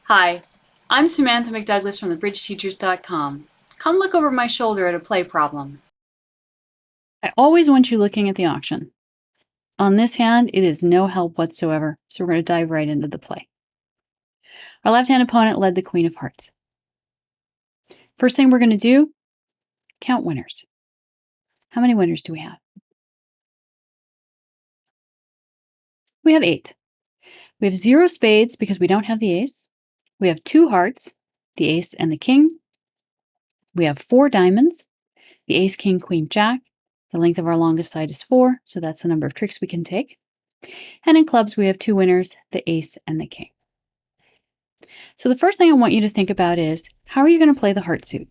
Hi, I'm Samantha McDouglas from thebridgeteachers.com. Come look over my shoulder at a play problem. I always want you looking at the auction. On this hand, it is no help whatsoever, so we're going to dive right into the play. Our left-hand opponent led the Queen of Hearts. First thing we're going to do, count winners. How many winners do we have? We have 8. We have 0 spades because we don't have the ace. We have 2 hearts, the ace and the king. We have 4 diamonds, the ace, king, queen, jack. The length of our longest side is 4, so that's the number of tricks we can take. And in clubs, we have 2 winners, the ace and the king. So the first thing I want you to think about is, how are you going to play the heart suit?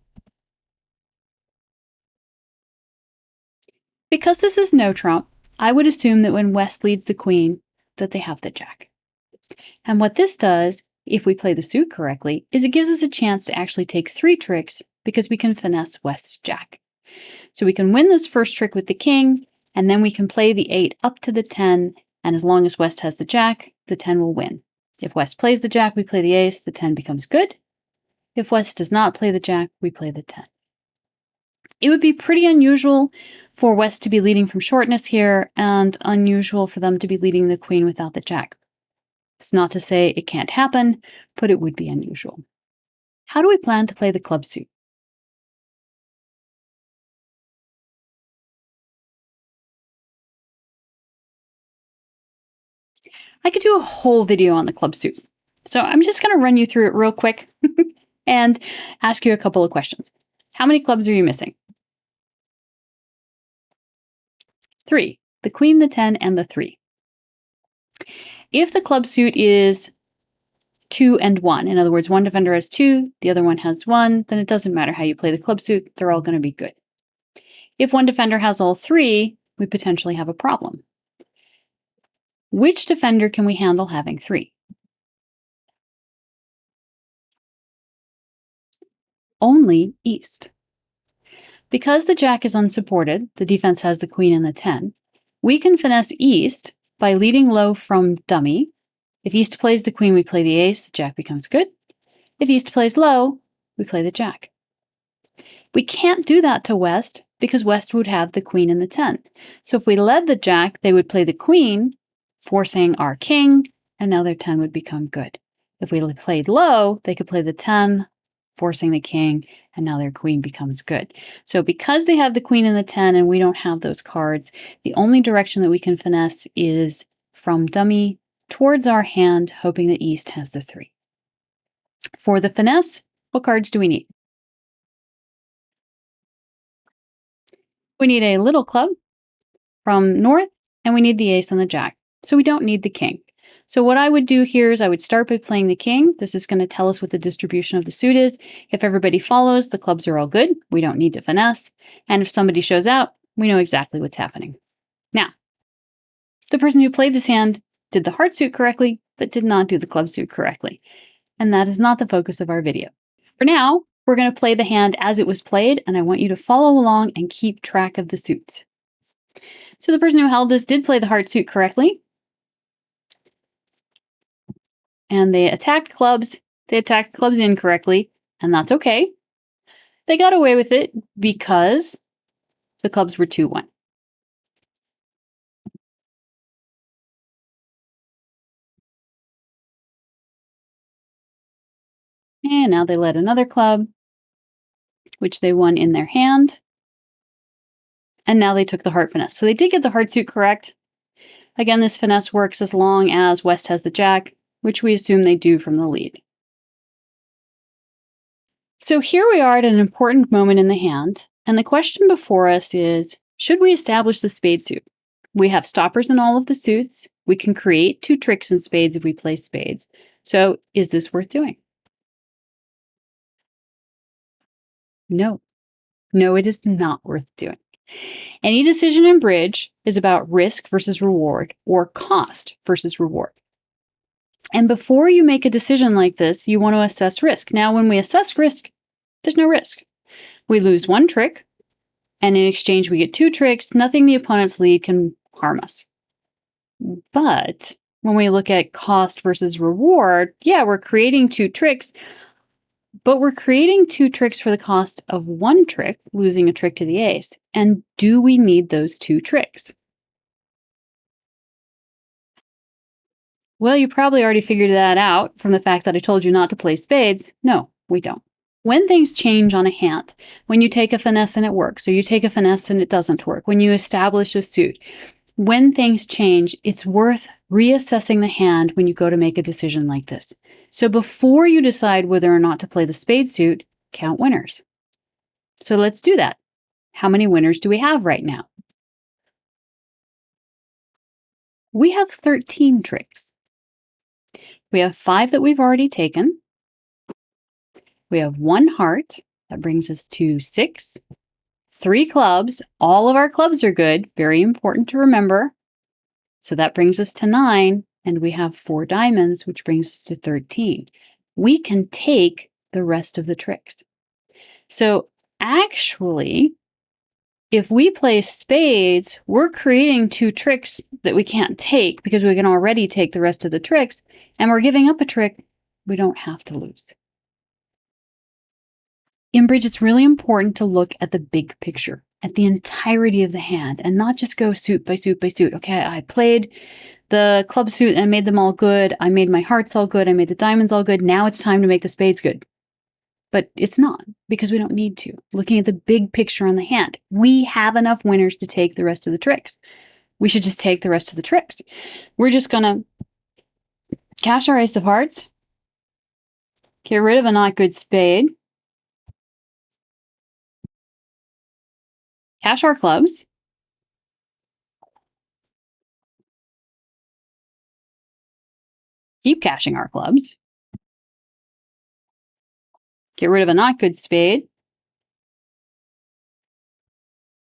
Because this is no trump, I would assume that when West leads the queen, that they have the jack. And what this does, if we play the suit correctly, is it gives us a chance to actually take 3 tricks because we can finesse West's jack. So we can win this first trick with the king, and then we can play the 8 up to the 10, and as long as West has the jack, the 10 will win. If West plays the jack, we play the ace, the 10 becomes good. If West does not play the jack, we play the 10. It would be pretty unusual for West to be leading from shortness here, and unusual for them to be leading the queen without the jack. It's not to say it can't happen, but it would be unusual. How do we plan to play the club suit? I could do a whole video on the club suit, so I'm just going to run you through it real quick and ask you a couple of questions. How many clubs are you missing? 3. The queen, the 10, and the 3. If the club suit is 2 and 1, in other words, one defender has 2, the other one has 1, then it doesn't matter how you play the club suit, they're all going to be good. If one defender has all 3, we potentially have a problem. Which defender can we handle having 3? Only East. Because the jack is unsupported, the defense has the queen and the 10, we can finesse East by leading low from dummy. If East plays the queen, we play the ace, the jack becomes good. If East plays low, we play the jack. We can't do that to West because West would have the queen and the 10. So if we led the jack, they would play the queen, forcing our king, and now their 10 would become good. If we played low, they could play the 10, forcing the king, and now their queen becomes good. So because they have the queen and the 10 and we don't have those cards, the only direction that we can finesse is from dummy towards our hand, hoping that East has the 3. For the finesse, what cards do we need? We need a little club from north, and we need the ace and the jack. So we don't need the king. So what I would do here is I would start by playing the king. This is going to tell us what the distribution of the suit is. If everybody follows, the clubs are all good. We don't need to finesse. And if somebody shows out, we know exactly what's happening. Now, the person who played this hand did the heart suit correctly, but did not do the club suit correctly. And that is not the focus of our video. For now, we're going to play the hand as it was played, and I want you to follow along and keep track of the suits. So the person who held this did play the heart suit correctly. And they attacked clubs. They attacked clubs incorrectly, and that's okay. They got away with it because the clubs were 2-1. And now they led another club, which they won in their hand. And now they took the heart finesse. So they did get the heart suit correct. Again, this finesse works as long as West has the jack, which we assume they do from the lead. So here we are at an important moment in the hand, and the question before us is, should we establish the spade suit? We have stoppers in all of the suits. We can create 2 tricks in spades if we play spades. So is this worth doing? No. No, it is not worth doing. Any decision in bridge is about risk versus reward, or cost versus reward. And before you make a decision like this, you want to assess risk. Now, when we assess risk, there's no risk. We lose 1 trick, and in exchange we get 2 tricks. Nothing the opponent's lead can harm us. But when we look at cost versus reward, yeah, we're creating 2 tricks, but we're creating 2 tricks for the cost of 1 trick, losing a trick to the ace. And do we need those 2 tricks? Well, you probably already figured that out from the fact that I told you not to play spades. No, we don't. When things change on a hand, when you take a finesse and it works, or you take a finesse and it doesn't work, when you establish a suit, when things change, it's worth reassessing the hand when you go to make a decision like this. So before you decide whether or not to play the spade suit, count winners. So let's do that. How many winners do we have right now? We have 13 tricks. We have 5 that we've already taken. We have 1 heart. That brings us to 6. 3 clubs. All of our clubs are good. Very important to remember. So that brings us to 9. And we have 4 diamonds, which brings us to 13. We can take the rest of the tricks. So actually, if we play spades, we're creating 2 tricks that we can't take because we can already take the rest of the tricks, and we're giving up a trick we don't have to lose. In bridge, it's really important to look at the big picture, at the entirety of the hand, and not just go suit by suit by suit. Okay, I played the club suit and I made them all good. I made my hearts all good. I made the diamonds all good. Now it's time to make the spades good. But it's not, because we don't need to. Looking at the big picture on the hand, we have enough winners to take the rest of the tricks. We should just take the rest of the tricks. We're just going to cash our ace of hearts, get rid of a not good spade, cash our clubs, keep cashing our clubs, get rid of a not good spade,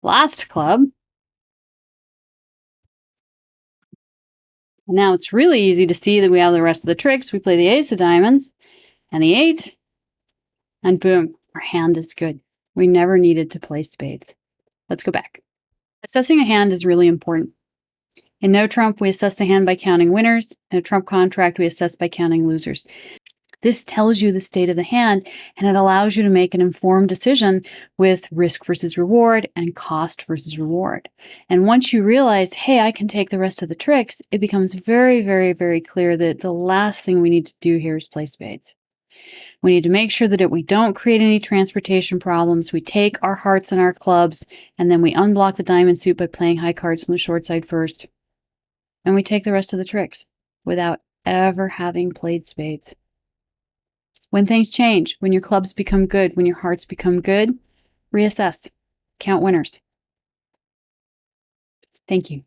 last club. Now it's really easy to see that we have the rest of the tricks. We play the ace of diamonds and the 8, and boom, our hand is good. We never needed to play spades. Let's go back. Assessing a hand is really important. In No Trump, we assess the hand by counting winners. In a Trump contract, we assess by counting losers. This tells you the state of the hand, and it allows you to make an informed decision with risk versus reward and cost versus reward. And once you realize, hey, I can take the rest of the tricks, it becomes very, very, very clear that the last thing we need to do here is play spades. We need to make sure that we don't create any transportation problems. We take our hearts and our clubs, and then we unblock the diamond suit by playing high cards on the short side first. And we take the rest of the tricks without ever having played spades. When things change, when your clubs become good, when your hearts become good, reassess. Count winners. Thank you.